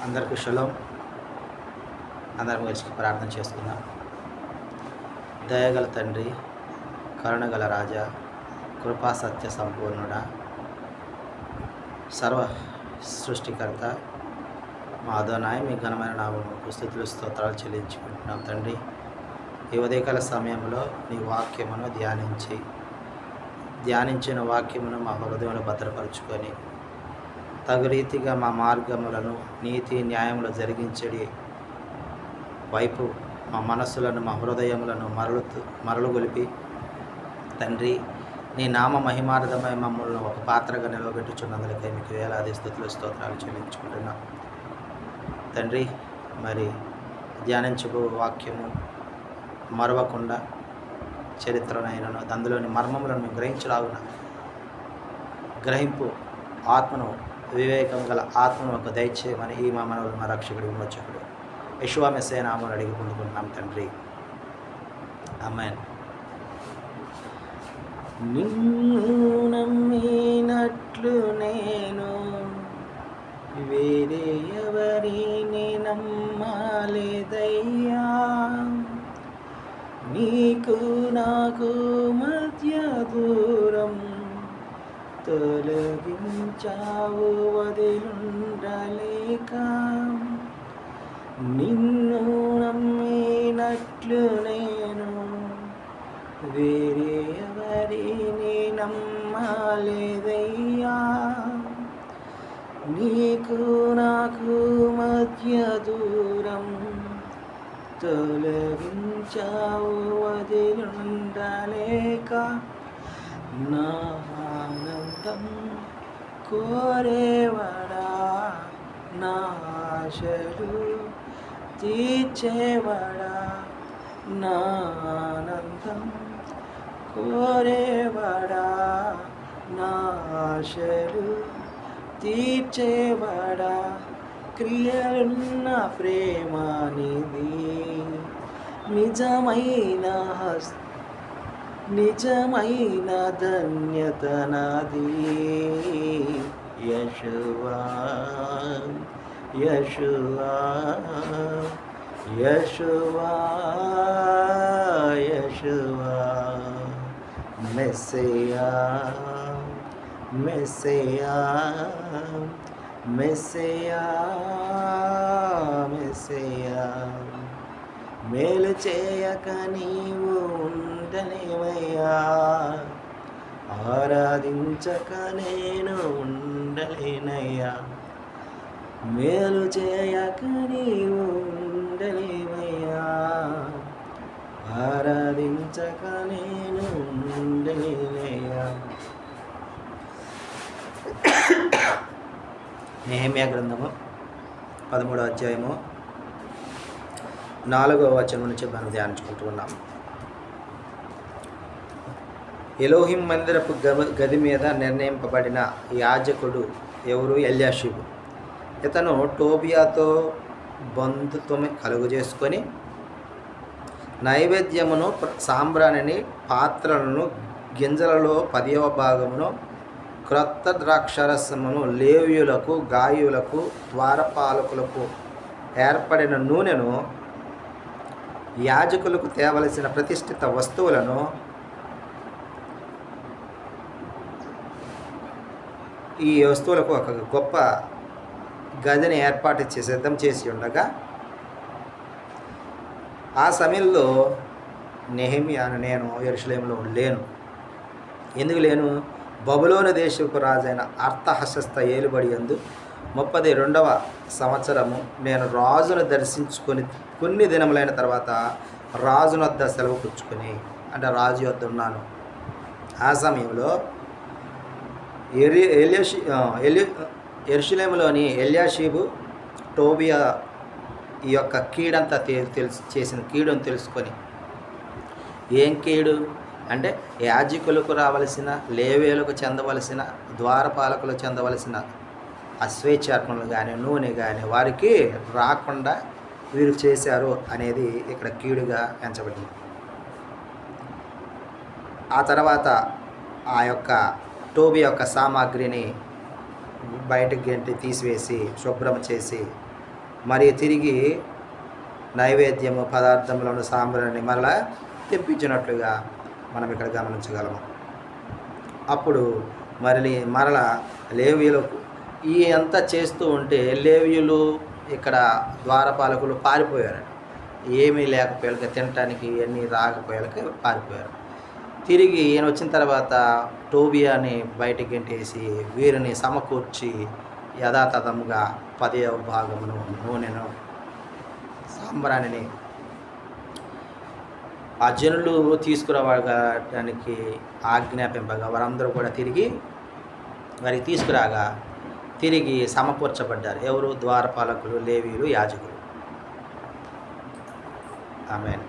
అందరికీ షలోం. అందరం కలిసి ప్రార్థన చేసుకుందాం. దయగల తండ్రి, కరుణగల రాజా, కృపా సత్య సంపూర్ణుడా, సర్వ సృష్టికర్త మా అదోనాయ మీ ఘనమైన నామముకు స్తుతులు స్తోత్రాలు చెల్లించుకుంటున్నాం తండ్రి. ఈ ఉదయకాల సమయంలో నీ వాక్యమును ధ్యానించిన వాక్యమును మా హృదయంలో భద్రపరుచుకొని తగు రీతిగా మా మార్గములను నీతి న్యాయములు జరిగించడి వైపు మా మనస్సులను మా హృదయములను మరలుగొలిపి తండ్రి నీ నామ మహిమార్థమై మమ్మల్ని ఒక పాత్రగా నిలవబెట్టుచున్నందులకై మీకు వేలాది స్తుతులు స్తోత్రాలు చెల్లించుకుంటున్నాం తండ్రి. మరి ధ్యానించబో వాక్యము మరవకుండా చరిత్రనైనను అందులోని మర్మములను గ్రహింపు ఆత్మను వివేకం గల ఆత్మను ఒక దయచేయమని ఈ మా మనవులు మా రక్షకుడు విమోచకుడు యెషువా మెస్సీయ నామమున అడిగి పొందుకుంటున్నాం తండ్రి. ఆమేన్. నిన్ను నమ్మినట్లు నేను వేరే ఎవరిని నమ్మలేదయ్యా, నీకు నాకు మధ్య దూరం తొలగించావు వదిలుండలేక. నిన్ను నమ్మినట్లు నేను వేరే ఎవరిని నమ్మలేదయ్యా, నీకు నాకు మధ్య దూరం తొలగించావు వదిలుండలేక. నా ఆనందం కోరేవాడా, నా ఆశలు తీర్చేవాడా, నా ఆనందం కోరేవాడా, నా ఆశలు తీర్చేవాడా, క్రియలున్న ప్రేమానిది నిజమైన ధన్యత నాది. యెషువా యెషువా యెషువా యెషువా, మెస్సీయా మెస్సీయా మెస్సీయా మెస్సీయా, మేలు చేయక నీవు ఉండలేవయ్యా, ఆరాధించక నేను ఉండలేనయ్యా, మేలు చేయక నీవు ఉండలేవయ్యా, ఆరాధించక నేను ఉండలేనయ్యా. నెహెమ్యా గ్రంథము 13వ అధ్యాయము 4వ వచనం నుంచి మనం ధ్యానించుకుంటూ ఉన్నాం. ఎలోహిం మందిరపు గది మీద నిర్ణయింపబడిన యాజకుడు ఎవరు? ఎల్యాషీబు. ఇతను టోబియాతో బంధుత్వం కలుగజేసుకొని నైవేద్యమును, సాంబ్రాణిని, పాత్రలను, గింజలలో 10వ భాగమును, క్రొత్త ద్రాక్షరసమును, లేవీయులకు, గాయులకు, ద్వారపాలకులకు ఏర్పడిన నూనెను, యాజకులకు తేవలసిన ప్రతిష్ఠిత వస్తువులను, ఈ వస్తువులకు ఒక గొప్ప గదిని ఏర్పాటు చేసి సిద్ధం చేసి ఉండగా ఆ సమయంలో నెహెమ్యా నేను యెరూషలేములో లేను. ఎందుకు లేను? బబులోను దేశపు రాజైన అర్తహషస్త ఏలుబడి యందు 32వ సంవత్సరము నేను రాజును దర్శించుకొని కొన్ని దినములైన తర్వాత రాజును వద్ద సెలవు పుచ్చుకొని, అంటే రాజు వద్ద ఉన్నాను. ఆ సమయంలో యెరూషలేములోని ఎల్యాషీబు టోబియా ఈ యొక్క కీడంతా చేసిన కీడును తెలుసుకొని, ఏం కీడు అంటే యాజకులకు రావలసిన, లేవీయులకు చెందవలసిన, ద్వారపాలకులు చెందవలసిన అశ్వేచ్ఛార్పణలు కానీ, నూనె కానీ వారికి రాకుండా వీరు చేశారు అనేది ఇక్కడ కీడుగా ఎంచబడింది. ఆ తర్వాత ఆ యొక్క టోబీ యొక్క సామాగ్రిని బయటకు గెంటి తీసివేసి శుభ్రం చేసి మరియు తిరిగి నైవేద్యము పదార్థములను సాంబ్రాన్ని మరలా తెప్పించినట్లుగా మనం ఇక్కడ గమనించగలము. అప్పుడు మరలా లేవీయులకు ఈ అంతా చేస్తూ ఉంటే లేవీయులు ఇక్కడ ద్వారపాలకులు పారిపోయారు. ఏమీ లేకపోయాక తినటానికి ఇవన్నీ రాకపోయాక పారిపోయారు. తిరిగి ఈయన వచ్చిన తర్వాత టోబియాని బయటికి గెంటేసి వీరిని సమకూర్చి యథాతథంగా 10వ భాగమును నూనెను సాంబ్రాణిని ఆ జనులు తీసుకురావడానికి ఆజ్ఞాపింపగా వారందరూ కూడా వారికి తీసుకురాగా తిరిగి సమకూర్చబడ్డారు. ఎవరు? ద్వారపాలకులు, లేవీయులు, యాజకులు. ఆమేన్.